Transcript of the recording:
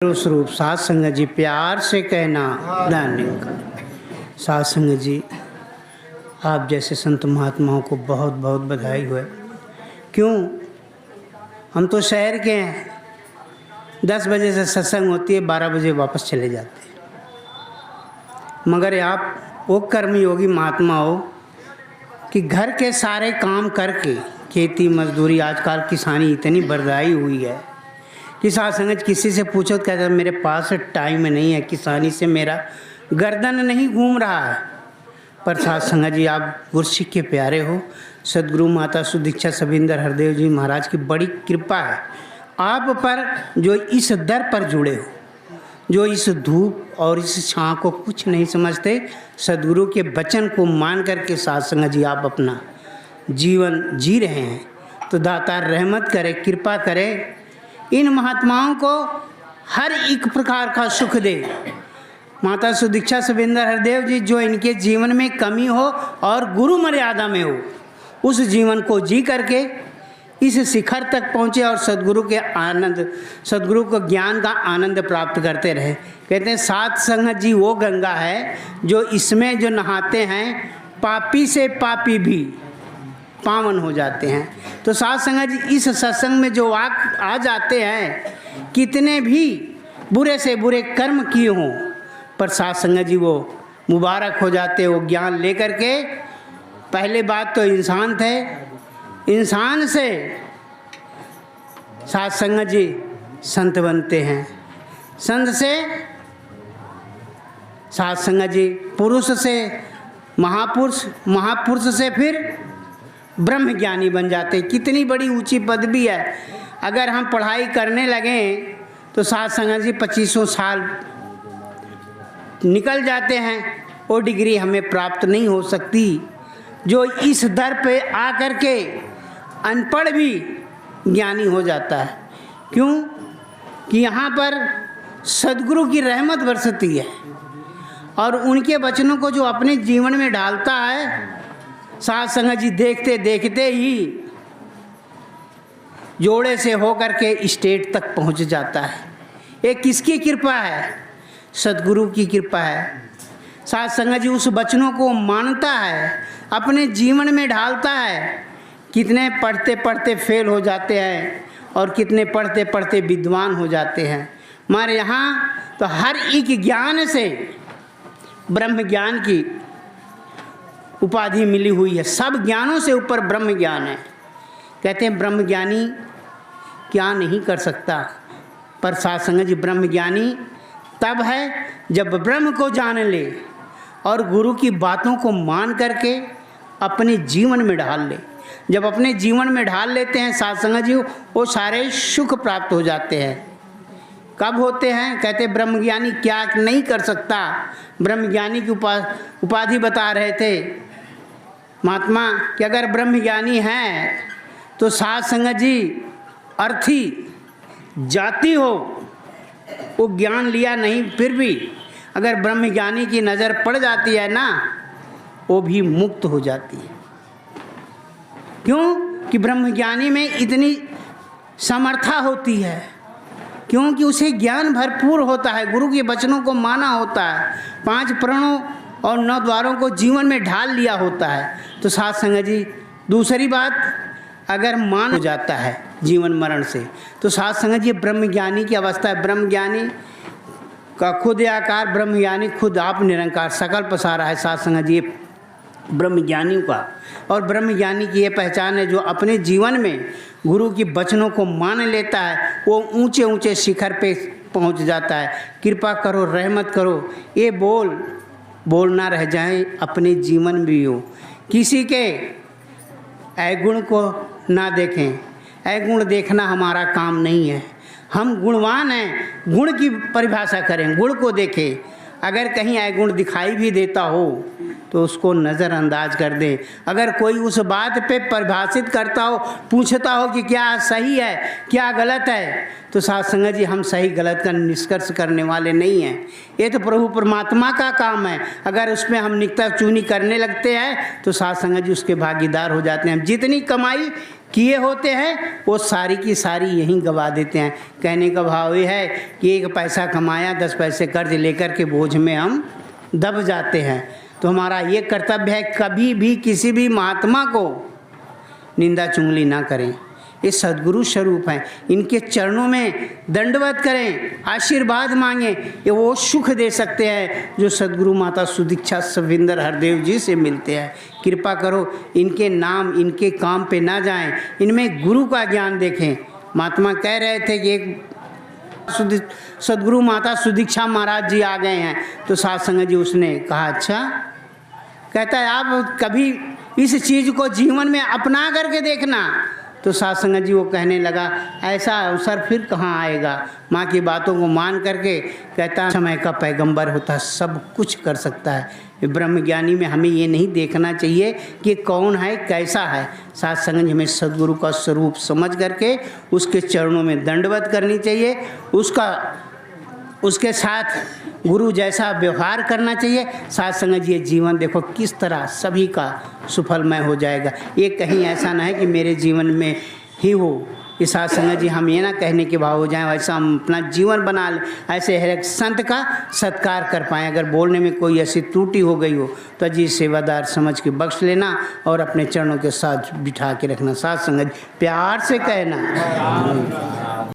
स्वरूप साध संगत जी प्यार से कहना दान। साध संगत जी, आप जैसे संत महात्माओं को बहुत बहुत बधाई हुए। क्यों, हम तो शहर के हैं, 10 बजे से सत्संग होती है, 12 बजे वापस चले जाते हैं। मगर आप वो कर्मयोगी महात्मा हो कि घर के सारे काम करके, खेती मजदूरी, आजकल किसानी इतनी बर्दाई हुई है कि साध संगत किसी से पूछो तो कहते हैं मेरे पास टाइम नहीं है, किसानी से मेरा गर्दन नहीं घूम रहा है। पर साध संगत जी, आप गुरसिक के प्यारे हो। सदगुरु माता सुदीक्षा सविंदर हरदेव जी महाराज की बड़ी कृपा है आप पर, जो इस दर पर जुड़े हो, जो इस धूप और इस छाँ को कुछ नहीं समझते, सदगुरु के वचन को मान करके साध संगत जी आप अपना जीवन जी रहे हैं। तो दातार रहमत करे, कृपा करे, इन महात्माओं को हर एक प्रकार का सुख दे। माता सुदीक्षा सविंदर हरदेव जी, जो इनके जीवन में कमी हो और गुरु मर्यादा में हो, उस जीवन को जी करके इस शिखर तक पहुँचे और सदगुरु के आनंद, सदगुरु को ज्ञान का आनंद प्राप्त करते रहे। कहते हैं साध संगत जी वो गंगा है जो इसमें जो नहाते हैं, पापी से पापी भी पावन हो जाते हैं। तो साध संगत जी, इस सत्संग में जो आ जाते हैं, कितने भी बुरे से बुरे कर्म किए हों, पर साध संगत जी वो मुबारक हो जाते हैं। वो ज्ञान लेकर के, पहले बात तो इंसान थे, इंसान से साध संगत जी संत बनते हैं, संत से साध संगत जी पुरुष से महापुरुष, महापुरुष से फिर ब्रह्म ज्ञानी बन जाते। कितनी बड़ी ऊंची पदवी है। अगर हम पढ़ाई करने लगें तो साध संगत जी 2500 साल निकल जाते हैं, वो डिग्री हमें प्राप्त नहीं हो सकती जो इस दर पे आकर के अनपढ़ भी ज्ञानी हो जाता है। क्यों कि यहाँ पर सदगुरु की रहमत बरसती है और उनके वचनों को जो अपने जीवन में डालता है, साध संगत जी देखते देखते ही जोड़े से होकर के स्टेट तक पहुंच जाता है। ये किसकी कृपा है? सदगुरु की कृपा है। साध संगत जी उस वचनों को मानता है, अपने जीवन में ढालता है। कितने पढ़ते पढ़ते फेल हो जाते हैं और कितने पढ़ते पढ़ते विद्वान हो जाते हैं। हमारे यहाँ तो हर एक ज्ञान से ब्रह्म ज्ञान की उपाधि मिली हुई है। सब ज्ञानों से ऊपर ब्रह्म ज्ञान है। कहते हैं ब्रह्म ज्ञानी क्या नहीं कर सकता, पर साध संगत जी ब्रह्म ज्ञानी तब है जब ब्रह्म को जान ले और गुरु की बातों को मान करके अपने जीवन में ढाल ले। जब अपने जीवन में ढाल लेते हैं साध संगत जी, वो सारे सुख प्राप्त हो जाते हैं। कब होते हैं? कहते ब्रह्म ज्ञानी क्या नहीं कर सकता। ब्रह्म ज्ञानी की उपाधि बता रहे थे महात्मा कि अगर ब्रह्म ज्ञानी है तो साध संगत जी अर्थी जाति हो, वो ज्ञान लिया नहीं, फिर भी अगर ब्रह्म ज्ञानी की नज़र पड़ जाती है ना, वो भी मुक्त हो जाती है। क्यों कि ब्रह्म ज्ञानी में इतनी समर्था होती है, क्योंकि उसे ज्ञान भरपूर होता है, गुरु के वचनों को माना होता है, 5 प्रणों और 9 द्वारों को जीवन में ढाल लिया होता है। तो साध संगत जी दूसरी बात, अगर मान हो जाता है जीवन मरण से, तो साध संगत जी ब्रह्म ज्ञानी की अवस्था है। ब्रह्म ज्ञानी का खुद आकार, ब्रह्म ज्ञानी खुद आप निरंकार सकल पसारा है। साध संगत जी ब्रह्म ज्ञानियों का, और ब्रह्म ज्ञानी की ये पहचान है जो अपने जीवन में गुरु की वचनों को मान लेता है, वो ऊंचे ऊंचे शिखर पे पहुंच जाता है। कृपा करो, रहमत करो, ये बोल ना रह जाए अपने जीवन में भी हो। किसी के अवगुण को ना देखें, अवगुण देखना हमारा काम नहीं है। हम गुणवान हैं, गुण की परिभाषा करें, गुण को देखें। अगर कहीं अवगुण दिखाई भी देता हो तो उसको नज़रअंदाज कर दें। अगर कोई उस बात पे परिभाषित करता हो, पूछता हो कि क्या सही है क्या गलत है, तो साध संगत जी हम सही गलत का निष्कर्ष करने वाले नहीं हैं। ये तो प्रभु परमात्मा का काम है। अगर उसमें हम निकता चूनी करने लगते हैं तो साध संगत जी उसके भागीदार हो जाते हैं। जितनी कमाई किए होते हैं वो सारी की सारी यहीं गवा देते हैं। कहने का भाव ये है कि 1 पैसा कमाया 10 पैसे कर्ज लेकर के बोझ में हम दब जाते हैं। तो हमारा ये कर्तव्य है कभी भी किसी भी महात्मा को निंदा चुगली ना करें। ये सद्गुरु स्वरूप हैं, इनके चरणों में दंडवत करें, आशीर्वाद मांगें। ये वो सुख दे सकते हैं जो सद्गुरु माता सुदीक्षा सविंदर हरदेव जी से मिलते हैं। कृपा करो इनके नाम इनके काम पे ना जाएं, इनमें गुरु का ज्ञान देखें। महात्मा कह रहे थे कि एक सद्गुरु माता सुदीक्षा महाराज जी आ गए हैं, तो साध संगत जी उसने कहा अच्छा, कहता है आप कभी इस चीज़ को जीवन में अपना करके देखना। तो साध संगत जी वो कहने लगा ऐसा अवसर फिर कहाँ आएगा। माँ की बातों को मान करके कहता समय का पैगंबर होता है, सब कुछ कर सकता है। ब्रह्म ज्ञानी में हमें ये नहीं देखना चाहिए कि कौन है कैसा है। साध संगत जी हमें सद्गुरु का स्वरूप समझ करके उसके चरणों में दंडवत करनी चाहिए, उसके साथ गुरु जैसा व्यवहार करना चाहिए। साथ संगत जी ये जीवन देखो किस तरह सभी का सुफलमय हो जाएगा। ये कहीं ऐसा ना है कि मेरे जीवन में ही हो। ये साथ संगत जी हम ये ना कहने के भाव हो जाएं, वैसा हम अपना जीवन बना लें, ऐसे हर एक संत का सत्कार कर पाएँ। अगर बोलने में कोई ऐसी त्रुटि हो गई हो तो जी सेवादार समझ के बख्श लेना और अपने चरणों के साथ बिठा के रखना। साथ संगत प्यार से कहना।